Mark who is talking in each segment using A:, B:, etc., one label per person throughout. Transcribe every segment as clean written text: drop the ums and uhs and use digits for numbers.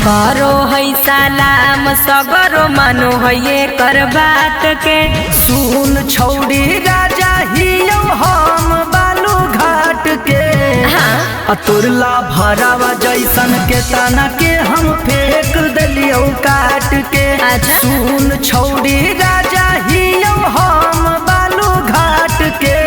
A: करो है सलाम सगरो मानो है ये कर बात के।
B: सुन छौड़ी राजा हियो हम बालू घाट के। अतुरला भरावा जैसन के तना के हम फेंक दिलियो काट के। सुन छौड़ी राजा हियो हम बालू घाट के।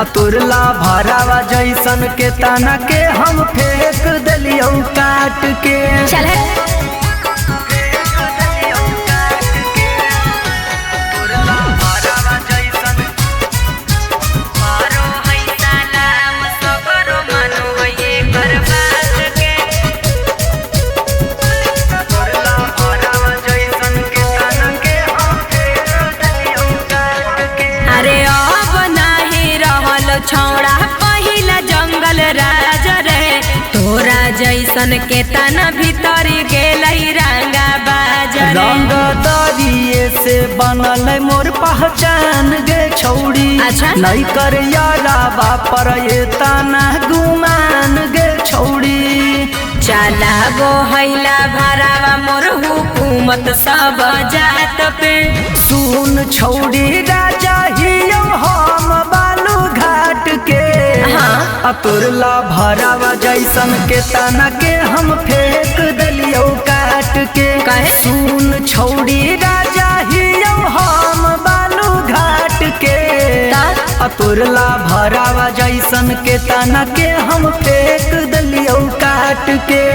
B: अतुरला भरावा जैसन के तना के हम फेंक दिलियो काट के।
A: चल छौड़ा पहिला जंगल राज रे। तोरा जैसन के तना भीतर गेलई रंगा बाजार।
B: रंग दरिये से बनल मोर पहचान गे छौड़ी। नहीं कर यारा बापर ये तना गुमान गे छौड़ी।
A: चला गो हैला भरावा मोर हुकूमत सब जात पे।
B: सुन छौड़ी राजा हियो हम बालू घाट के। अतुरला भरावा जैसन के तना के हम फेंक दिलियो काट के। सुन छौड़ी राजा हियो हम बालू घाट के। अतुरला भरावा जैसन के तना के हम फेंक दिलियो काट के।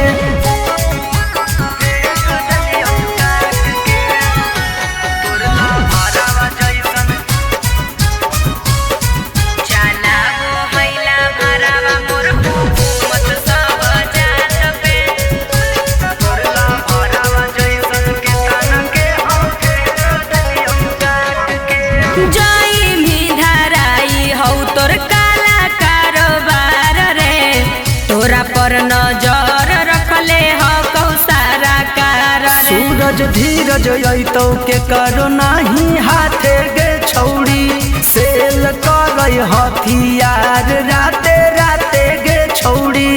A: पर नजर रखले हो सारा कार।
B: सूरज धीरज अतो के करो नहीं हाथे गे छौड़ी। सेल कर हथियार राते राते गे छौड़ी।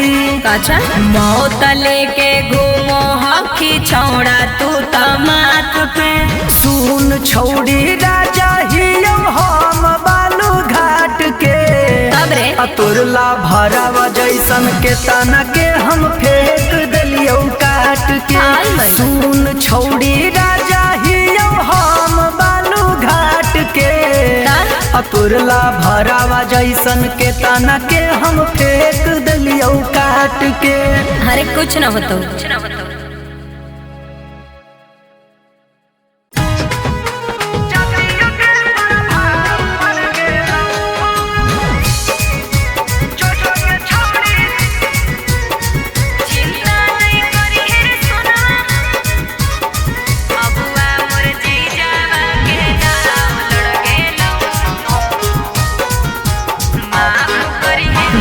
A: मौत लेके घूमो हखी छौड़ा तू तो माथ पे।
B: सुन छौड़ी राजा हियो हम बालू घाट के। अतुरला भरावा जैसन के तना के हम फेंक दिलियो काट के। सुन छौड़ी राजा हियो हम बालू घाट के। अतुरला भरावा जैसन के तना के हम फेंक दिलियो काट के।
A: अरे कुछ न होतो।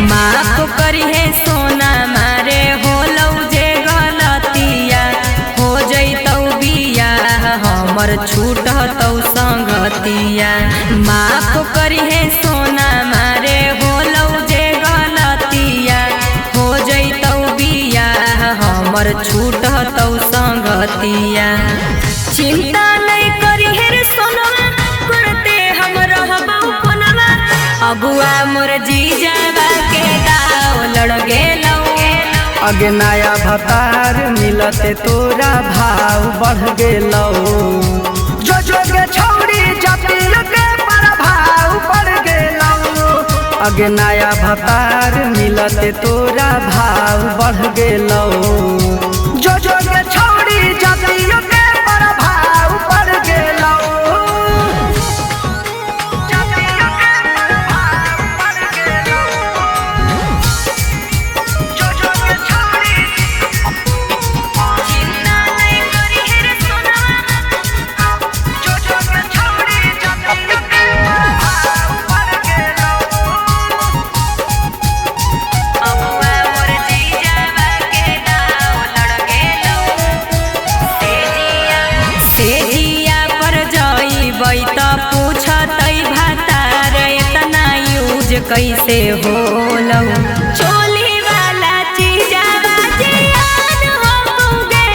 A: माफ करी है सोना मारे होलौ जे गलतिया। हो जैतौ बियाह हमर छूटतौ संगतिया। माफ करी है सोना मारे होलौ जे गलतिया। हो जैतौ बियाह हमर छूटतौ संगतिया। चिंता नहीं करी है रे सोनवा करते हम रहबौ कोनवा। अबुआ मोर जीजावा के दाव लड़ गेलौ।
B: अगे नया भतार मिलते तोरा भाव बढ़ गेलौ। जो जो गे छौड़ी जतियो के प्रभाव बढ़ गेलौ। अगे नया भतार मिलते तोरा भाव बढ़ गेलौ। जो जो गे छौड़ी जतियो के प्रभाव बढ़ गेलौ।
A: कैसे होलौ चोली वाला चीजावा जियान हो गए।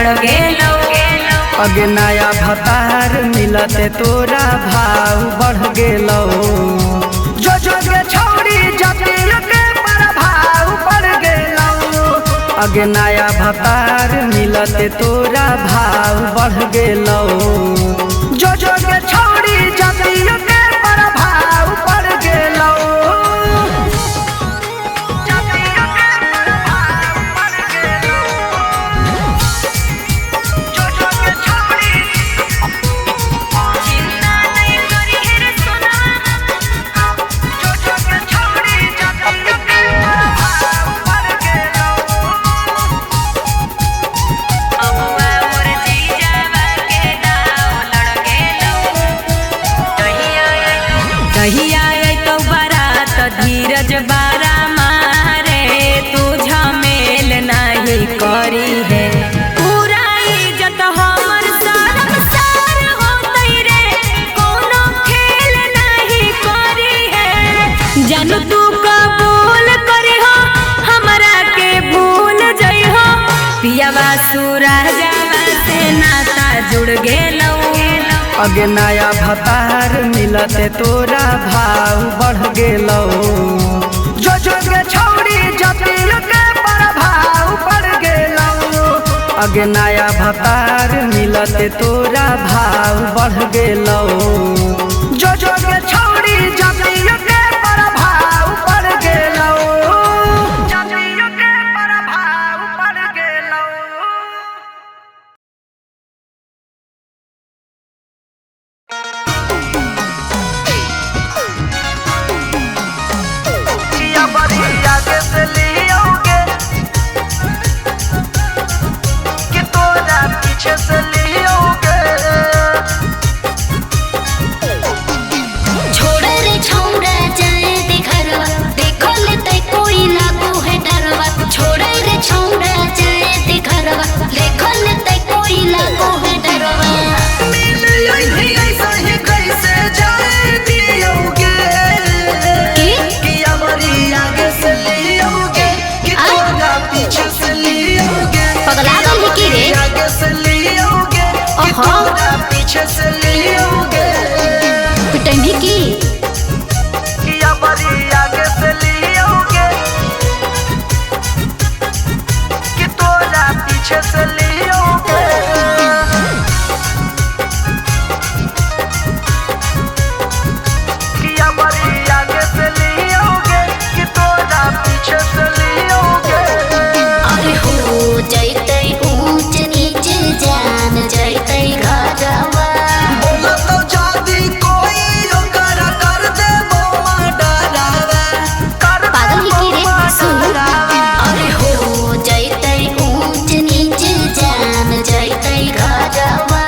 A: लड़ गेलौ।
B: अगे नया भतार मिलते तोरा भाव बढ़ गेलौ। जो जो के छौड़ी जतियों के प्रभाव बढ़ गेलौ। अगे नया भतार मिलते तोरा भाव बढ़ गेलौ। जो जो के छौड़ी जतियों के प्रभाव बढ़ गेलौ।
A: धीरज बारा मारे तू झमेल नहीं करी है। पूरा इज्जत हमर सरम सार होतई रे कोनो खेल नहीं करी है। जानू तू कबूल करी हो हमरा के भूल जई हो। पियावा सूरजवा से नाता जुड़ गेलौ।
B: अगे नया भतार मिलते तोरा भाव बढ़ गेलौ। जो जो के छौड़ी जतियों के प्रभाव बढ़ गेलौ। अगे नया भतार मिलते तोरा भाव बढ़ गेलौ। जो जो के छौड़ी जतियों के प्रभाव बढ़ गेलौ। जतियों के प्रभाव बढ़ गेलौ। पीछे से लियोगे
C: पिटाई की
B: या बड़ी आगे से लियोगे कि तोरा पीछे से लियोगे। या बड़ी आगे से लियोगे कि तोरा पीछे से लियोगे।
C: अरे हो जाइते ऊंच नीच जान जाइते घरवा। पागल ही की रे सुन। अरे हो जाइते ऊंच नीच जान जाइते घरवा।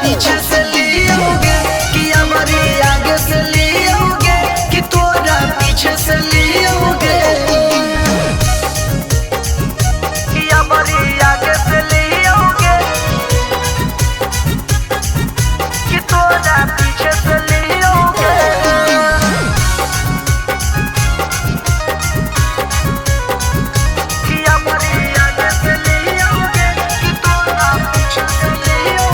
B: पीछे से लियोगे कि हमारी आगे से लियोगे कि तोरा पीछे से लियोगे। कि हमारी आगे से लियोगे कि तोरा पीछे से लियोगे। कि हमारी आगे से लियोगे कि तोरा पीछे से लियोगे।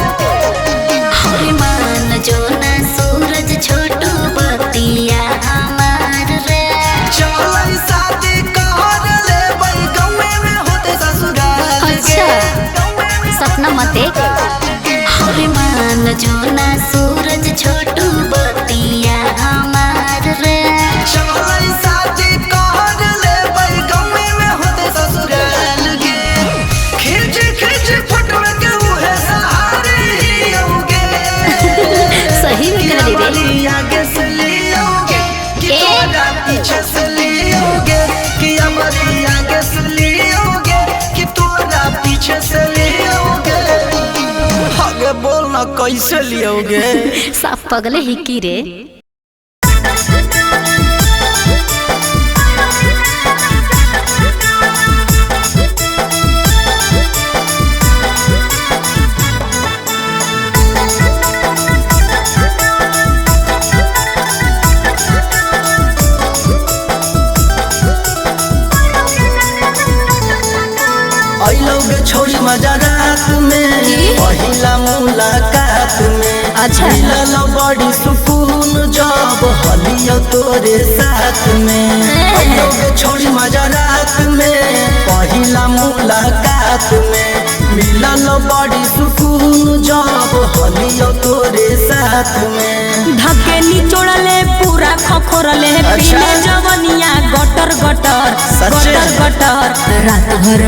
C: जो ना सूरज छोटू बतिया हमार रे।
B: चल शादी कर ले बई गाँव में होते ससुराल के।
C: सपना मते हरे मान जो ना सूरज छोटू बतिया हमार रे।
B: चल शादी कर ले बई गाँव में होते ससुराल के। खिंच खिंच फोटो के उहे सहारे ही होगे।
C: सही में कर रे।
B: आगे से लियोगे कि तोरा पीछे से लियोगे। कि हमारी आगे से लियोगे कि तोरा पीछे से लियोगे। आगे बोलना कैसे लियोगे।
C: साफ पगले ही की रे।
A: अच्छा।
B: मिलल बड़ी सुकून जब हलियो तोरे साथ में अयोगे छोड़ी मजा रात में पहिला मुलाकात में मिलल बड़ी सुकून जब हलियो तोरे साथ में
A: धके निचोड़ले पूरा खखोरले
B: अच्छा।
A: पीले जवनिया गटर गटर
B: सच्चे?
A: गटर गटर रात भर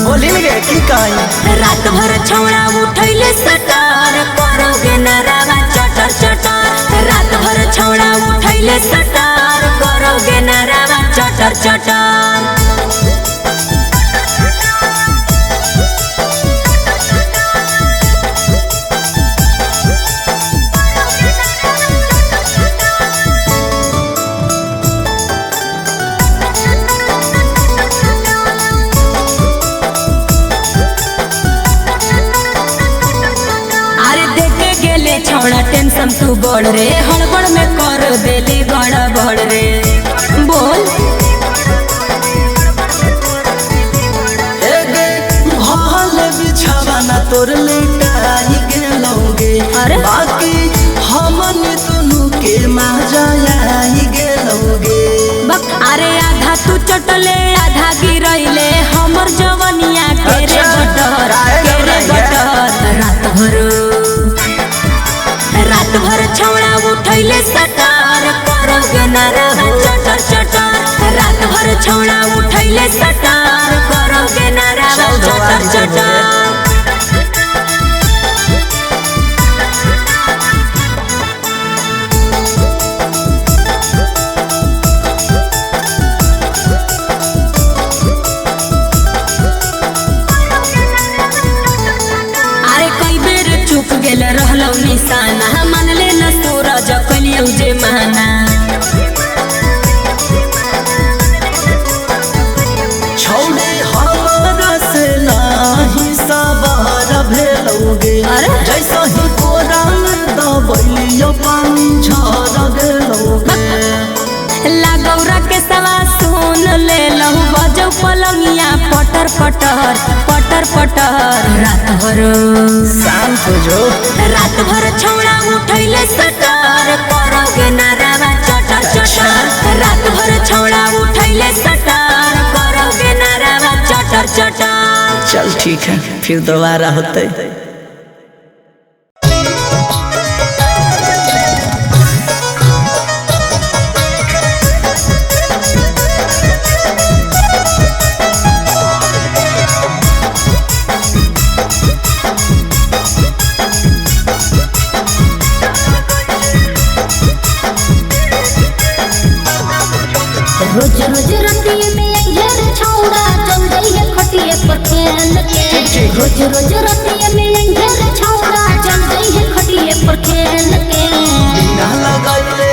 B: बोली रे की कहीं
A: रात भर छौड़ा उठैले सटर करोगे नरावा चटर चटर रात भर छौड़ा उठैले सटर करोगे नरावा चटर चटर छौड़ा टेंशन तू बढ़ रे हड़बड़ में कर देली गड़बड़ रे बोल
B: भल बिछावाना तोर लेटाई गेलोगे
A: अरे?
B: बाकी हमन दुनू के मजा आई गेलोगे
A: बक अरे आधा तू चटले आधा गिरैले हमर जवनिया के रे गटर के रे गटर रात भर छौड़ा उठैले सटर करोगे नरावा चटर चटर रात भर छौड़ा उठैले सटर करोगे नरावा चटर चटर रहलौ निशाना मानले न सूरज कलियौ जे माना
B: छौड़े हमरा से नाही सवार भेलोगे जैसा ही कोरा में दबलियो पानी झर गेलोगे
A: लागौरा के सवा सुन ले लहु बजौ पलंगिया पटर पटर पटर पटर रात भर
B: शांत हो जो
A: रात भर छौड़ा उठैले सटर करोगे नरावा चटर चटर रात भर छौड़ा उठैले सटर करोगे नरावा चटर चटर
B: चल ठीक है फिर दोबारा होते
C: रोज रोज रतिये में घेर छौड़ा चल गई है खटिए पर खेल के रोज रोज रतिये में घेर छौड़ा चल गई है खटिए पर खेल के
B: बिना लगैले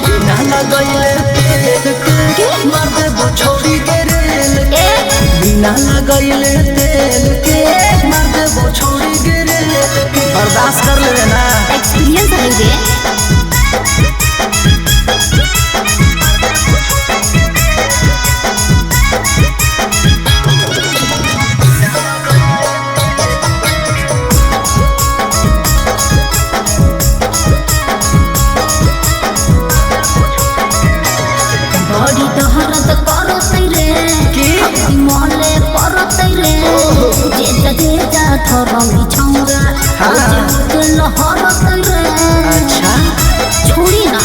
B: बिना लगैले तेल के मार देबो छोड़ी के रेल के बिना लगैले तेल के मार देबो छोड़ी के रेल के बर्दाश्त कर ले ना
C: एक्सपीरियंस है रे बड़ी दहरत करतै रे
B: की
C: मोले परतै रे जे जा थरंगी छौरा जे लहरतै रे
B: अच्छा
C: छोड़ी ना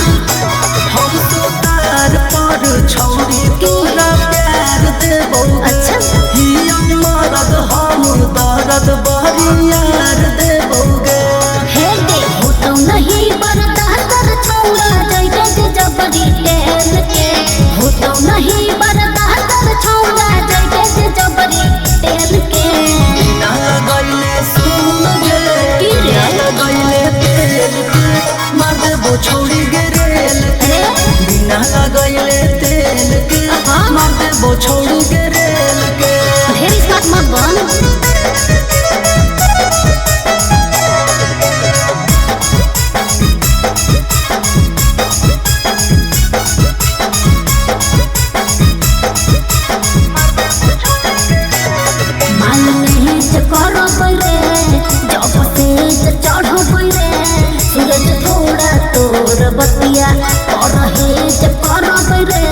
B: हम तो तार पर छौड़ी तोरा प्यार देबो
C: अच्छा
B: हिया मरद हम दर्द बरियार देबोगे
C: हे दे हो तो नहीं बर्दाश्त छौड़ा जइबे जे जबरी तेल के हो तो नहीं बर्दाश्त छौड़ा जइबे जे जबरी तेल के
B: बिना लगैले सुन गे बिना लगैले तेल के मार देबो छौड़ी गे रेल के बिना लगैले तेल के मार देबो छौड़ी गे रेल के
C: ढेर स्मार्ट मत बन मान नहीं से करो रे जब बतिया परहेज करब रे।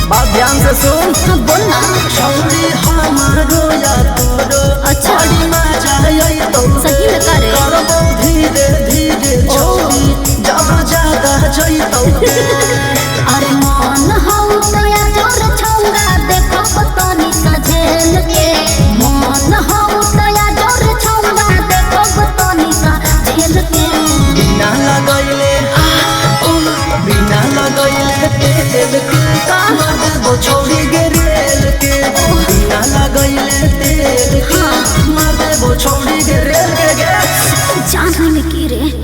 B: बात ध्यान से सुन।
C: हाँ बोल ना।
B: छौड़ी हमारो या तोरो
C: अच्छा।
B: बड़ी मजा आई तो
C: सही में करे।
B: करबो धीरे धीरे छौड़ी जब ज्यादा जई तो
C: अरे मन हौ तया जोर छौड़ा देखब तनी सझेल के। मन हौ तया जोर छौड़ा देखब तनी सझेल के।
B: बिना लगैले बिना लगैले तेल के मारबो छौड़ी गेरेल के। बिना लगैले तेल के मारबो छौड़ी गेरेल के।
C: जान में की रे।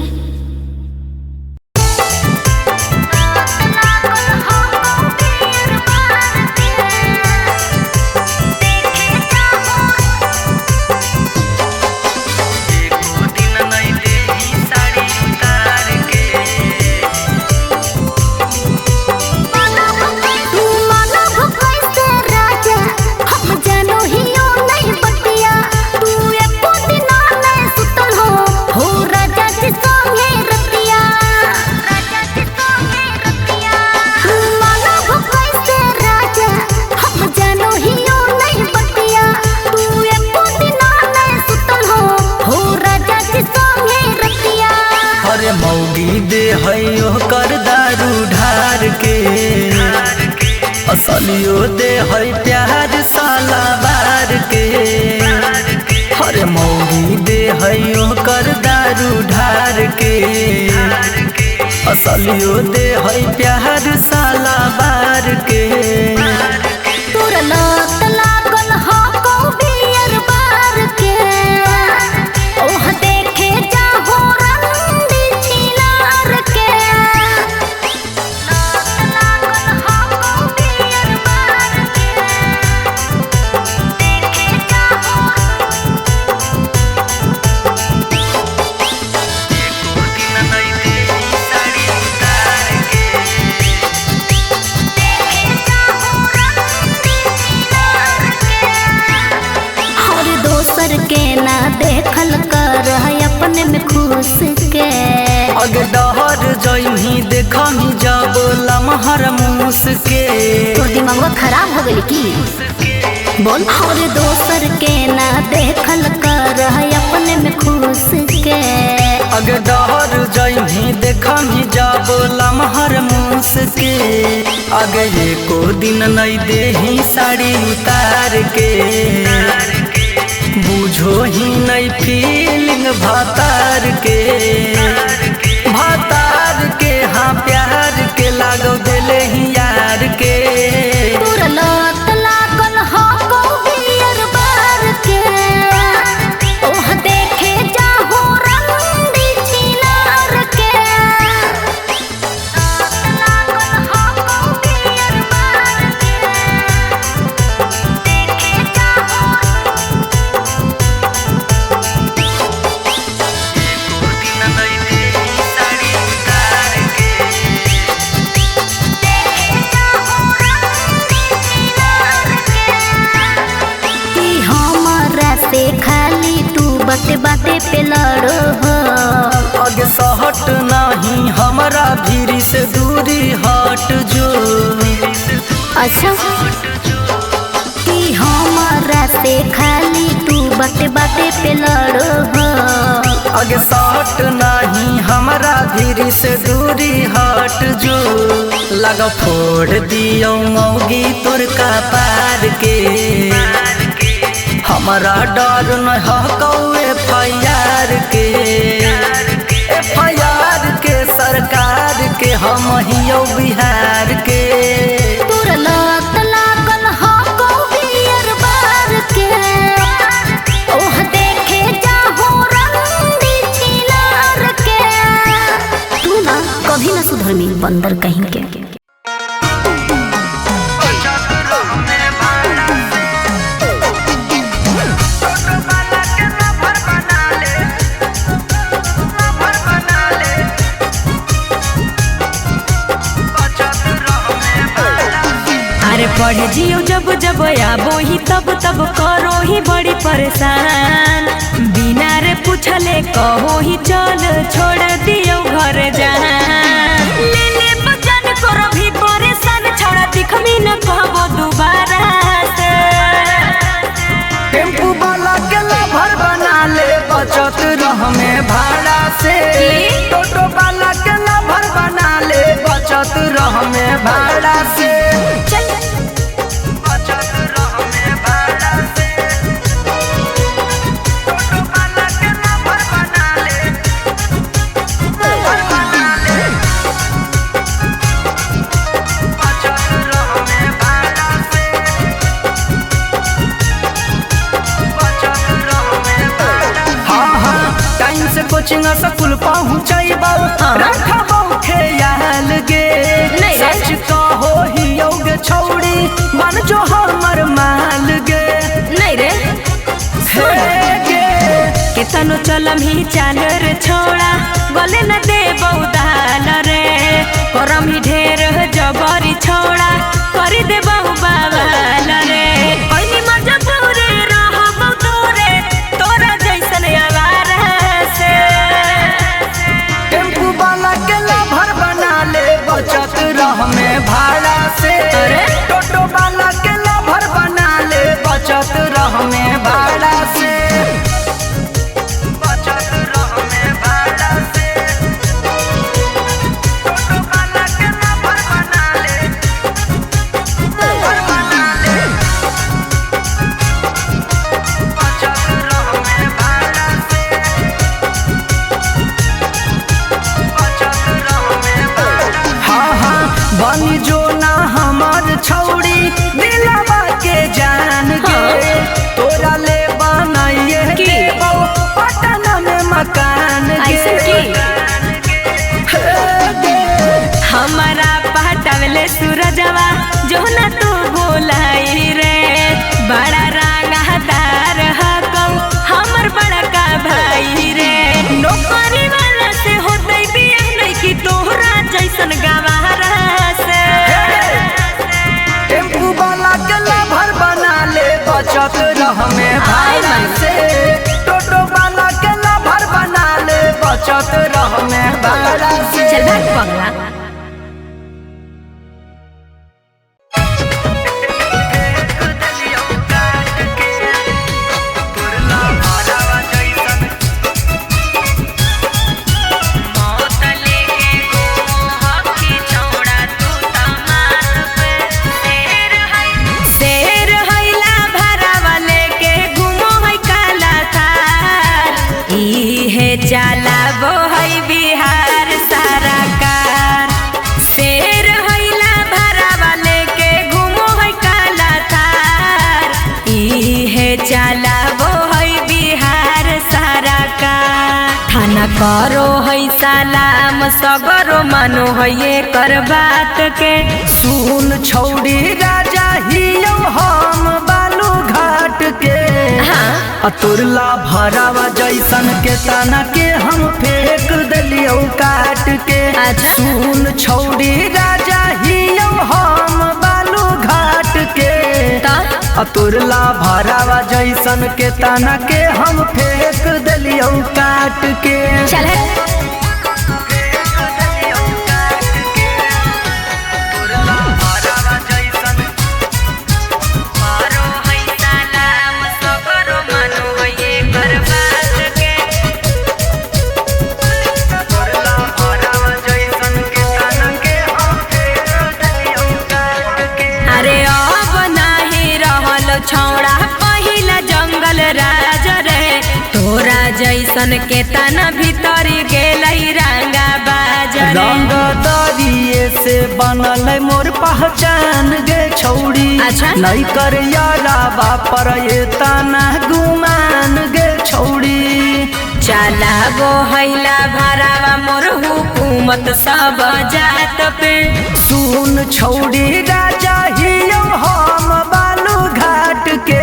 B: मौगी दे है कर दारू ढार के असलियो दे है प्यार साला बार के। हरे मौगी दे है कर दारू ढार के असलियो दे है प्यार साला बार के।
C: देखल कर अपने में खुश के।
B: अगे डहर जइही देखमी जब लमहर मूस के।
C: तो दिमागवा खराब हो गई की बोल। और दोसर के ना देखल कर अपने में खुश के।
B: अगे डहर जइही देखमी जब लमहर मूस के। अगे एको दिन नहीं देही साड़ी उतार के बुझो ही नहीं फीलिंग भातार के। भातार के हाँ प्यार के लागो दिले ही यार के।
C: लत लागल हो को बियर बार के। ओह देखे जाहो रंडी छिनार के। लागल हो को बियर बार के। देखे जाहो खाली तू बाते बाते पे लड़ो हो।
B: अगे सहट नहीं हमारा भीरी से दूरी हट जो।
C: अच्छा कि हमारा से खाली तू बाते बाते पे लड़ो हो।
B: अगे सहट नहीं हमारा भीरी से दूरी हट जो। लगा फोड़ दियो मौगी तोर का पार के। हमारा डर न हकौए FIR के। FIR के सरकार के हम हियो बिहार के।
C: लत लागल हो को बियर बार के। ओह देखे जाहो रंडी छिनार के। तू ना कभी ना सुधरमी बंदर कहीं के।
A: बढ़े जियो जब जब आबो ही तब तब करो ही बड़ी परेशान। बिना रे पूछले कहो ही चल छोड़ दियो घर जान। ले ले बचन करो भी परेशान छोड़ा दिखमी न कहबो दोबारा से।
B: टेम्पू वाला के लभर बना ले बचत रह में भाड़ा से। टोटो वाला के लभर बना ले बचत रह में भाड़ा से।
A: चल
B: बचत रह में भाड़ा से। टोटो वाला के लभर बना ले बचत रह में भाड़ा से। बचत रह में भाड़ा। हाँ हाँ टाइम से कोचिंग स्कूल पहुँचैबौ रखबौ ख्याल गे।
A: नहीं रे।
B: सच कहो ही योग छौड़ी बन जो हमर माल गे।
A: नहीं रे केतनो चलम ही चाल रे छोड़ा गले न दे बहुदाल रे। करम ही ढेर जबरी छोड़ा करी दे बहु बाबाल रे। ओइनी मजबूरे रहबो तोरे तोरा जैसन आवारा से।
B: टेम्पू वाला के लभर बना ले बचत रह में भाड़ा से। टोटो वाला के लभर बना ले बचत रह में भाड़ा से। बचत रह में भाड़ा से। टोटो वाला के लभर बना ले बचत रह में भाड़ा से। बचत रह में भाड़ा। हाँ हाँ बनी जो ना हमार छौड़ी दिलवा के जान गे। तोरा ले बनाइए
A: की?
B: देबौ पटना में मकान गे।
A: ऐसे की? हमारा पहटावले सूरजवा जो न तू बोलाई रे। बड़ा रंगदार हकौ हमर बड़ा का भाई रे। नौकरी वाला से होतै बियाह नहीं कि तोहरा जैसन गवारा से।
B: टेम्पू वाला के लभर बना ले बचत रह में भाड़ा से। टोटो वाला के लभर बना ले बचत रह में भाड़ा से।
A: चल भाग पगला। शेर हैला भरावा लेके घूमो है काला थार। इहे चलाबो है बिहार सरकार। शेर हैला भरावा लेके घूमो है काला थार। इहे चलाबो है बिहार सरकार। थाना करो है सलाम सगरो मानो है एकर बात के।
B: सुन छौड़ी राजा हियो हम बालू घाट के।
A: हाँ।
B: तुरला भरावा जैसन के तना के हम फेंक दिलियो काट के।
A: अच्छा।
B: सुन छौड़ी राजा हियो हम बालू घाट के। तुरला भरावा जैसन के तना के हम फेंक दिलियो काट के।
A: चल अरे अब नाही रहल छौड़ा पहिला जंगल राज रे। तोरा जैसन के तना भीतर गेलै रंगा बाज रे।
B: रंग दरिये से बनल मोर पहचान गे छौड़ी।
A: अच्छा।
B: नहीं कर यारा बापर ये तना गुमान गे छौड़ी।
A: चला गो हैला भरावा मोर हुकूमत सब जात पे।
B: सुन छौड़ी राजा हियो हम बालू घाट के।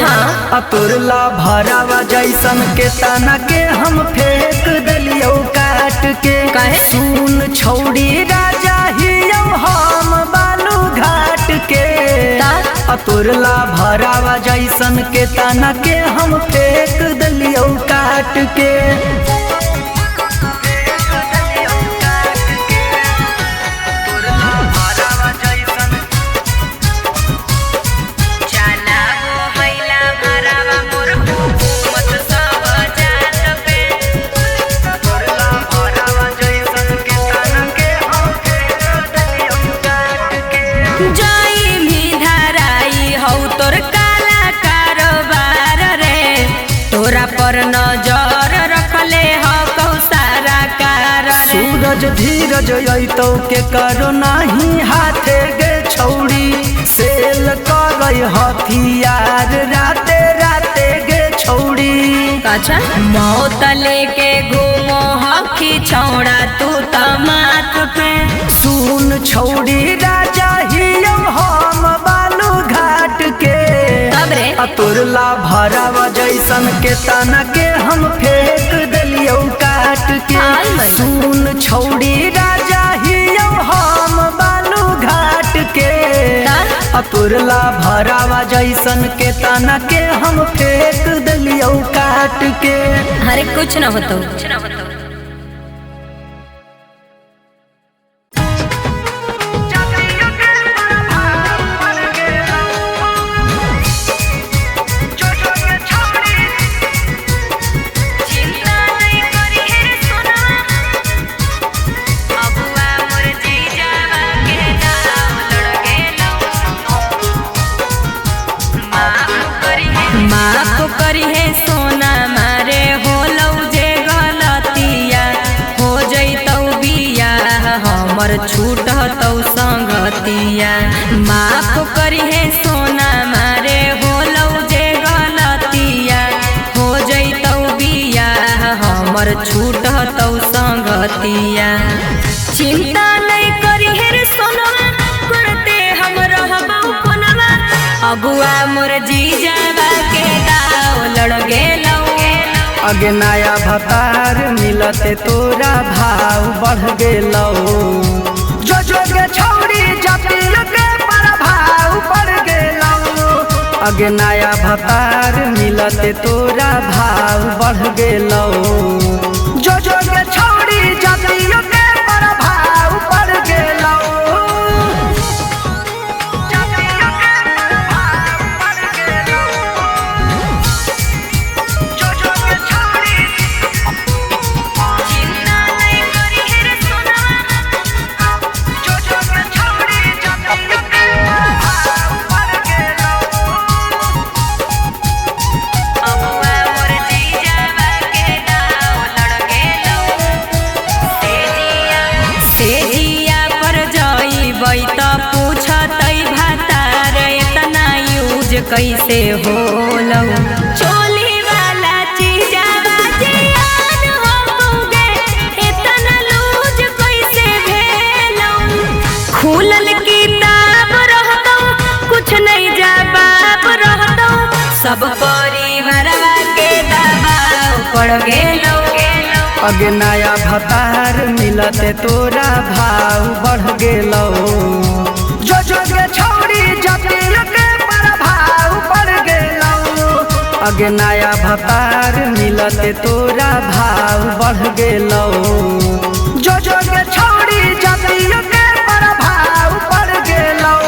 A: हाँ।
B: तुरला भरावा जैसन के तना के हम फेंक दिलियो काट के।
A: काहे?
B: सुन छौड़ी राजा हियो हम बालू घाट के। तोरला भरावा जैसन के तना के हम फेंक दलियो काट के।
A: पर नजर रखले हो सारा कार।
B: सूरज धीरज अइतो के करो नहीं हाथे गे छौड़ी, सेल कर हथियार राते राते गे छौड़ी।
A: अच्छा मौत लेके घूमो हखी छौड़ा तू त माथ पे।
B: सुन छौड़ी राजा हियो हम बालू घाट के। तोरला भरावा जैसन के तना के हम फेंक दलियो काट के। सुन छौड़ी राजा हियो हम बालू घाट के। तोरला भरावा जैसन के तना के हम फेंक दलियो काट के।
A: अरे कुछ न होतो। छूटतौ संगतिया माफ करिहे सोना मारे होलौ जे गलतिया। हो जैतौ बिया हमर छूटतौ संगतिया। चिंता नहीं करिहे रे सोनवा करते हम रहबौ कोनवा। अगुआ मोर जीजावा के दाव लड़ गेलौ।
B: अगे नया भतार मिलते तोरा भाव बढ़ गेलौ। जो गे छौड़ी जतिया के प्रभाव बढ़ गेलौ। अगे नया भतार मिलते तोरा भाव बढ़ गेलौ। जो गे छौड़ी जतिया के प्रभाव बढ़ गेलौ।
A: कैसे होलौ चोली वाला चीजावा जियान होगे इतना लूज कैसे भेलौ। खुलल किताब रहतौ कुछ नहीं जवाब रहतौ। सब परिवारवा के दबाव पड़ गेलौ।
B: अगे नया भतार मिलते तोरा भाव बढ़ गेलौ। जो गे छौड़ी जतिया के प्रभाव बढ़ गेलौ। अगे नया भतार मिलते तोरा भाव बढ़ गेलौ। जो गे छौड़ी जतिया के प्रभाव बढ़ गेलौ।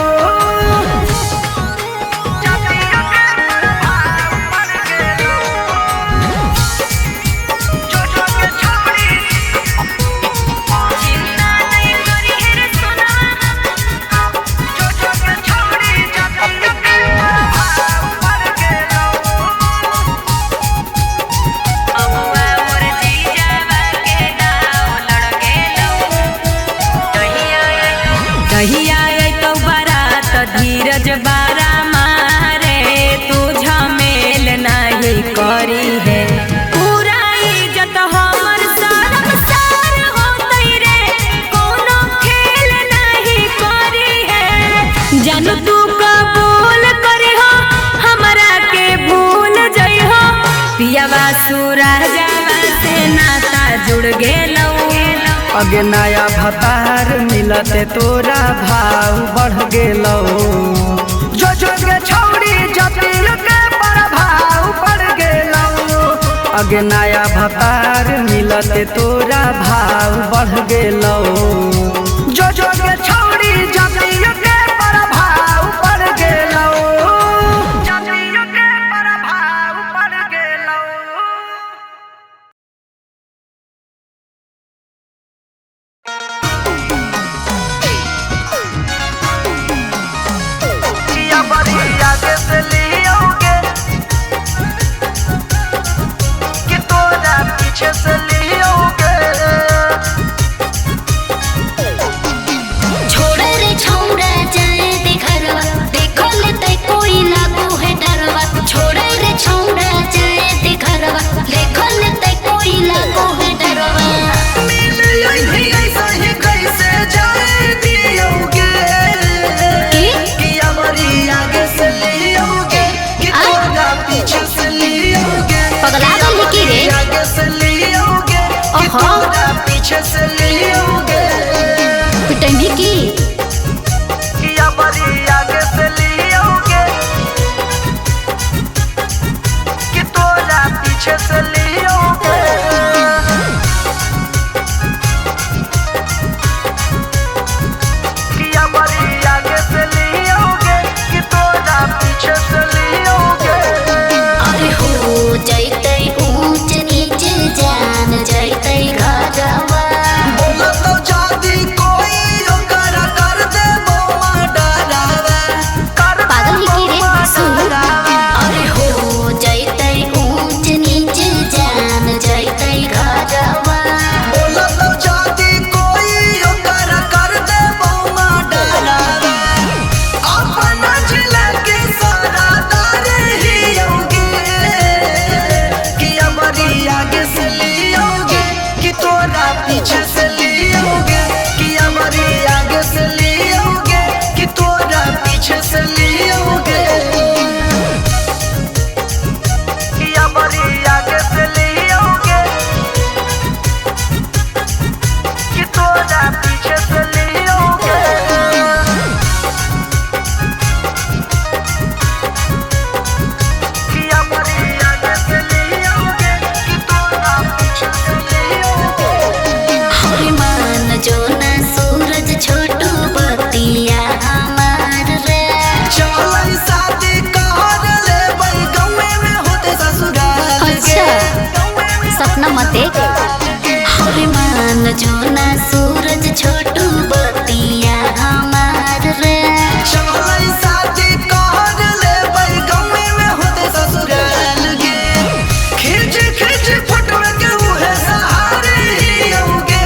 A: धीरज बारा मारे तू झमेल नहीं करी है। पूरा इज्जत हमर सरम सार होतै रे कोनो खेल नहीं करी है। जन तू कबूल करी हो हमरा के भूल जई हो। पियावा सूरजवा से नाता जुड़ गेलौ।
B: अगे नया भतार मिलते तोरा भाव बढ़ गेलौ। जो गे अगे नया भतार मिलते तोरा भाव बढ़ गेलो जो जो के छौड़ी जातियों के प्रभाव बढ़ गेलो जातियों के प्रभाव बढ़ गेलो। किया बड़ी आगे से लियोगे कि तोरा पीछे से लियोगे।
C: छोड़े रे छौड़ा जाए दे घरवा देखो लेते कोई लागू है डरवा छोड़े रे छौड़ा जाए दे घरवा देखो लेते कोई लागू है डरवा
B: मिल यही ऐसा ही कैसे जाए दियोगे कि हमारी आगे से लियोगे कि तोरा पीछे से लियोगे।
C: पगला गल है की रे?
B: आगे से लियोगे कि तोरा पीछे से लियोगे।
C: पिटंगी की
B: कि हमारी आगे से लियोगे कि तोरा पीछे से लियोगे। कि हमारी आगे से लियोगे कि तोरा पीछे से लियोगे।
C: अरे हो जाइते ऊंच नीच जान जाइते घरवा
B: बोला तो जादी कोई ओकर कर दे बोमा डरावा कर
C: पागल है की रे? सुन अरे हो जाइते ऊंच नीच जान जाइते घरवा
B: बोला तो जादी कोई ओकर कर दे बोमा डरावा अपना जिला के सारा दारे ही होगे कि हमारी आगे से लियोगे कि तोरा पीछे से लियोगे। कि हमारी आगे से लियोगे कि तोरा पीछे से लियोगे। कि हमारी आगे से लियोगे कि तोरा पीछे से लियोगे। कि हमारी आगे से लियोगे कि तोरा पीछे से लियोगे।
C: हरे मान जो ना सूरज छोटू बतिया हमार रे
B: चल शादी कर ले बन गौवे में होते ससुराल
C: अच्छा सपना मत देख हरे मान जो ना सूरज छोटू बतिया हमार रे
B: चल शादी कर ले बन गौवे में होते ससुराल के खिंच खिंच फोटो के उहे सहारे ही होगे।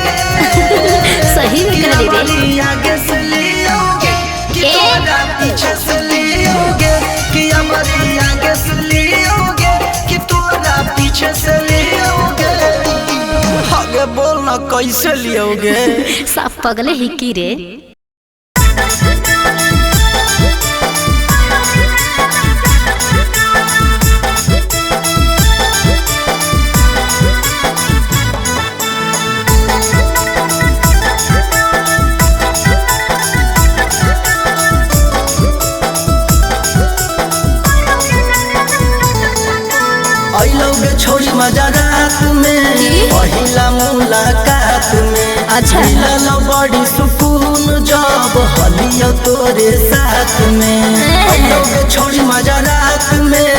C: सही में कर दे
B: हमारी आगे से लियोगे कि
C: ए?
B: तोरा पीछे से लियोगे। कि हमारी आगे से लियोगे कि तोरा पीछे से लियोगे। आगे बोलना कैसे लियोगे।
C: साफ पगले ही की रे।
B: अइलोगे छोड़ी मजा रात में पहिला मुलाकात में
C: अच्छा।
B: मिलल बड़ी सुकून जब हलियो तोरे साथ में अइलोगे छोड़ी मजा रात में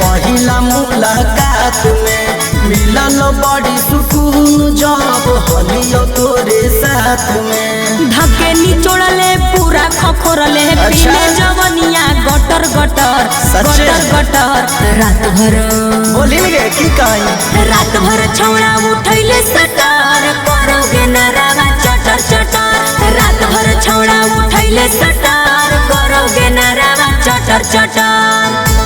B: पहिला मुलाकात में मिलल बड़ी सुकून जब हलियो तोरे साथ में
A: धके निचोड़ले पूरा खखोरले
B: अच्छा।
A: पीने जवनिया गटर गटर
B: सच्चे?
A: गटर गटर रात भर
B: बोली रे की कहीं
A: रात भर छौड़ा उठैले सटर करोगे नरावा चटर चटर रात भर छौड़ा उठैले सटर करोगे नरावा चटर चटर।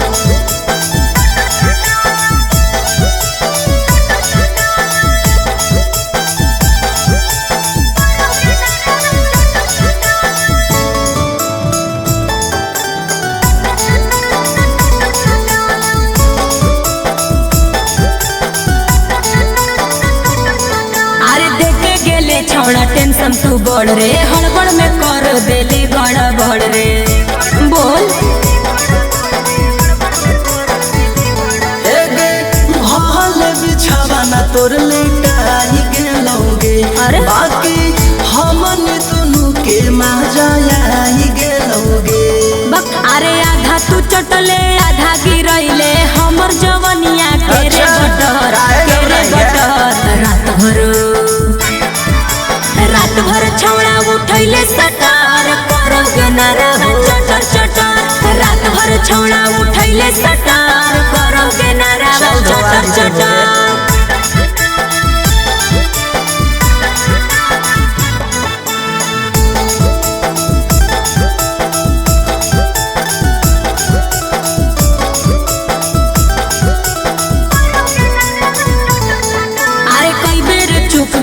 A: छौड़ा टेंशन तू बढ़ रे हड़बड़ में कर देले गड़बड़ रे बोल
B: भले बिछ
A: तू चटले आधा गिरैले हमर जवनिया के रे बटर के रे बटर रात भर छौड़ा उठैले सटार करोगे नारावा चटर चटर रात भर छौड़ा उठैले सटार करोगे नारावा चटर चटर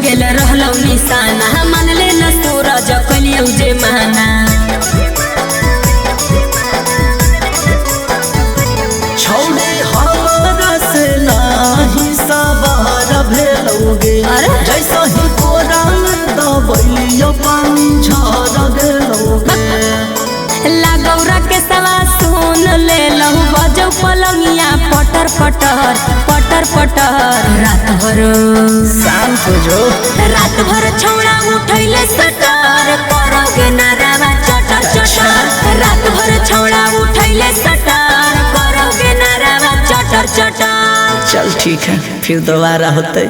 A: गेल रहलौ निशाना मानले न सूरज कलियौ जे माना
B: छौड़े हमरा से नाही सवार भेलौगे जैसा ही कोरा में दबैलियो पानी झर गेलौगे
A: लागौरा के सवा सुन ले लहु बजौ पलंगिया पटर पटर पटर पटर रात भर
B: शांत हो जो
A: रात भर छौड़ा उठैले सटर करोगे नारावा चटर चटर रात भर छौड़ा उठैले सटर करोगे नारावा चटर चटर
B: चल ठीक है फिर दोबारा होते